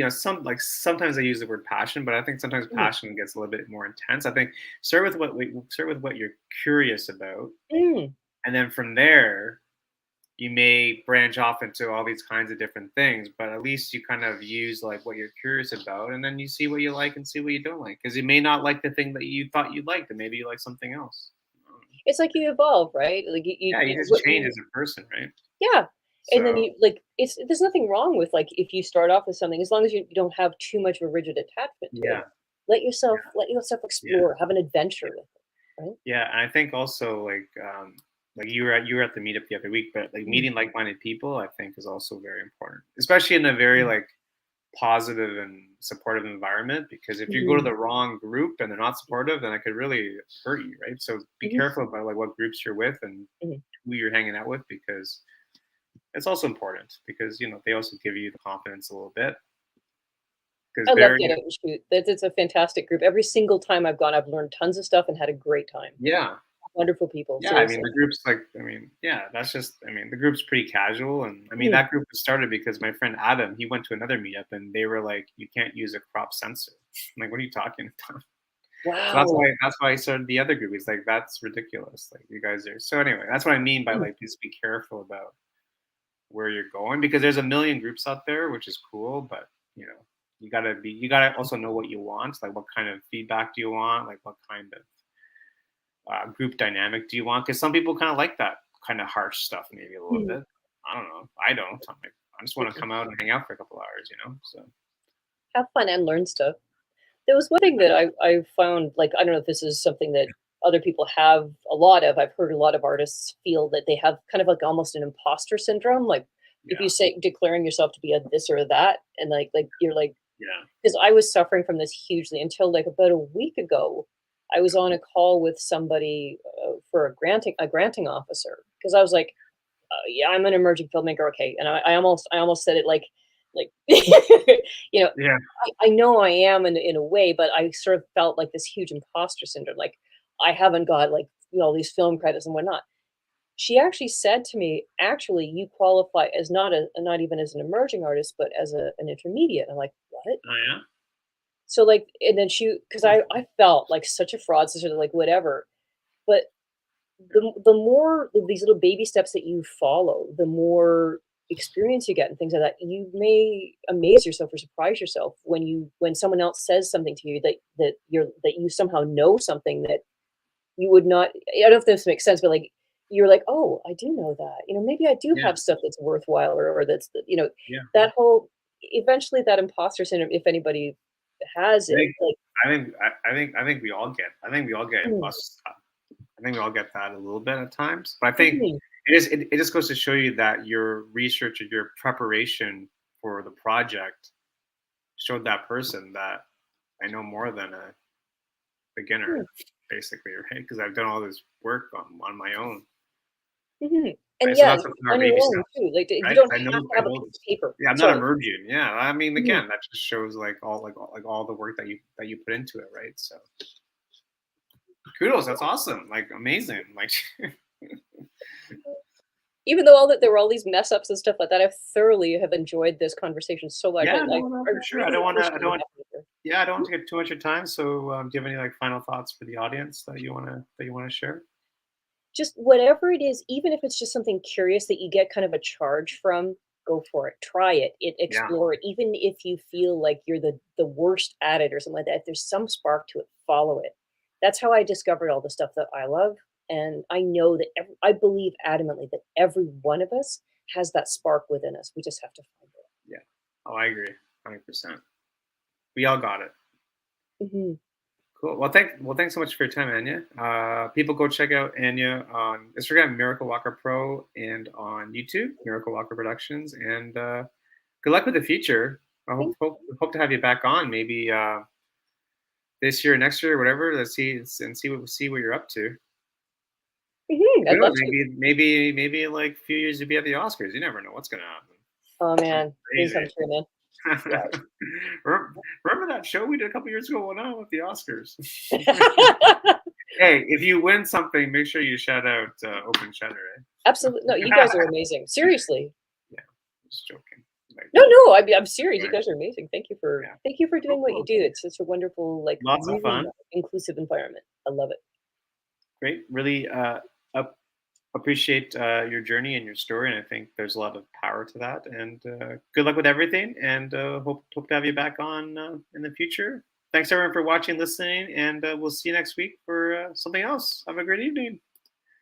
sometimes I use the word passion, but I think sometimes
Mhm.
passion gets a little bit more intense. I think start with what you're curious about,
Mm.
and then from there you may branch off into all these kinds of different things. But at least you kind of use like what you're curious about, and then you see what you like and see what you don't like, because you may not like the thing that you thought you liked, and maybe you like something else.
It's like you evolve, right? Like
Yeah, you just change as a person, right?
yeah. And then
So
there's nothing wrong with like if you start off with something, as long as you don't have too much of a rigid attachment to it.
yeah,
Let yourself
yeah.
explore, have an adventure with it, right?
Yeah, and I think also like you were at the meetup the other week, but like
Mm.
meeting like-minded people, I think is also very important, especially in a very
Mm.
like positive and supportive environment. Because if you go to
Mhm.
the wrong group and they're not supportive, then it could really hurt you, right? So be
Mhm.
careful about like what groups you're with and
Mhm.
who you're hanging out with, because it's also important because they also give you the confidence a little bit. because
I love
they're
Get Out and Shoot. It's a fantastic group. Every single time I've gone, I've learned tons of stuff and had a great time.
yeah.
Wonderful people,
Yeah, I mean,
seriously.
the group's like, I mean, yeah, that's just, I mean, the group's pretty casual, and I mean,
Mhm.
that group was started because my friend Adam, he went to another meetup, and they were like, "You can't use a crop sensor." I'm like, "What are you talking about?" So
Wow.
that's why I started the other group. He's like, "That's ridiculous. Like, you guys are." So anyway, that's what I mean by
Mm,
like, just be careful about where you're going because there's a million groups out there, which is cool, but you know, you gotta also know what you want, like what kind of feedback do you want, like what kind of group dynamic do you want? Because some people kind of like that kind of harsh stuff, maybe a little
mm,
bit. I don't know. I don't. I'm like, I just want to
mm.
come out and hang out for a couple hours, you know. So
Have fun and learn stuff. There was one thing that I found, like, I don't know if this is something that other people have a lot of. I've heard a lot of artists feel that they have kind of like almost an imposter syndrome. Like if you
yeah,
say declaring yourself to be a this or that, and like you're like,
yeah,
because I was suffering from this hugely until like about a week ago. I was on a call with somebody for a granting officer because I was like, yeah, I'm an emerging filmmaker, okay, and I almost said it like you know,
yeah,
I know I am in a way, but I sort of felt like this huge imposter syndrome, like I haven't got like all these film credits and whatnot. She actually said to me, "Actually, you qualify as not even as an emerging artist, but as an intermediate." I'm like, "What?"
oh yeah,
So like, and then because I felt like such a fraud, so sort of like whatever. But the more of these little baby steps that you follow, the more experience you get and things like that. You may amaze yourself or surprise yourself when someone else says something to you that you somehow know something that you would not. I don't know if this makes sense, but like you're like, oh, I do know that. Maybe I do
yeah,
have stuff that's worthwhile, or that's
yeah.
that whole eventually that imposter syndrome. If anybody has
I
it,
think
like,
I think we all get. I think we all get
mm,
imposter. I think we all get that a little bit at times, but I think
mhm,
it just goes to show you that your research or your preparation for the project showed that person that I know more than a beginner,
mm,
basically, right? Because I've done all this work on my own,
mhm. And
right? So
yeah,
that's what our
on your
baby
own
steps,
too. Like you
right?
don't
I know,
have to have a
I know.
piece of paper.
Yeah, I'm not
Sorry.
emerging. Yeah, I mean,
Mhm.
again, that just shows like all the work that you put into it, right? So kudos, that's awesome, like amazing, like
Even though all that there were all these mess ups and stuff like that, I thoroughly have enjoyed this conversation so much.
yeah,
I
no,
I
for sure.
really
I
appreciate
don't
you
want,
having me here.
yeah, I don't want to get too much of your time. So, do you have any like final thoughts for the audience that you wanna share?
Just whatever it is, even if it's just something curious that you get kind of a charge from, go for it. Try it,
Yeah,
explore it. Even if you feel like you're the worst at it or something like that, if there's some spark to it, follow it. That's how I discovered all the stuff that I love. And I know that I believe adamantly that every one of us has that spark within us. We just have to find
yeah. Oh, I agree, 100%. We all got it.
it. Mhm.
Cool. Well, thanks so much for your time, Anya. People go check out Anya on Instagram, Miracle Walker Pro, and on YouTube, Miracle Walker Productions. And good luck with the future. I hope to have you back on maybe this year, next year, whatever. Let's see what you're up to.
Mhm,
Who
I'd
knows?
love to.
Maybe in like a few years you'll be at the Oscars. You never know what's gonna happen.
Oh,
Something
man. Dream come
crazy.
true, man. Yeah.
Remember that show we did a couple years ago? Well, now with the Oscars. Hey, if you win something, make sure you shout out Open Shutter.
Absolutely. No, you
Eh?
guys are amazing. Seriously.
Yeah, just joking. Like,
No, no, I'm serious. You
right,
guys are amazing.
yeah,
Thank you for doing
cool,
what you
cool.
do. It's such a wonderful, like,
Lots of
really
fun.
inclusive environment. I love it.
Great. Really up, appreciate your journey and your story, and I think there's a lot of power to that. And good luck with everything. And hope to have you back on in the future. Thanks everyone for watching, listening, and we'll see you next week for something else. Have a great evening.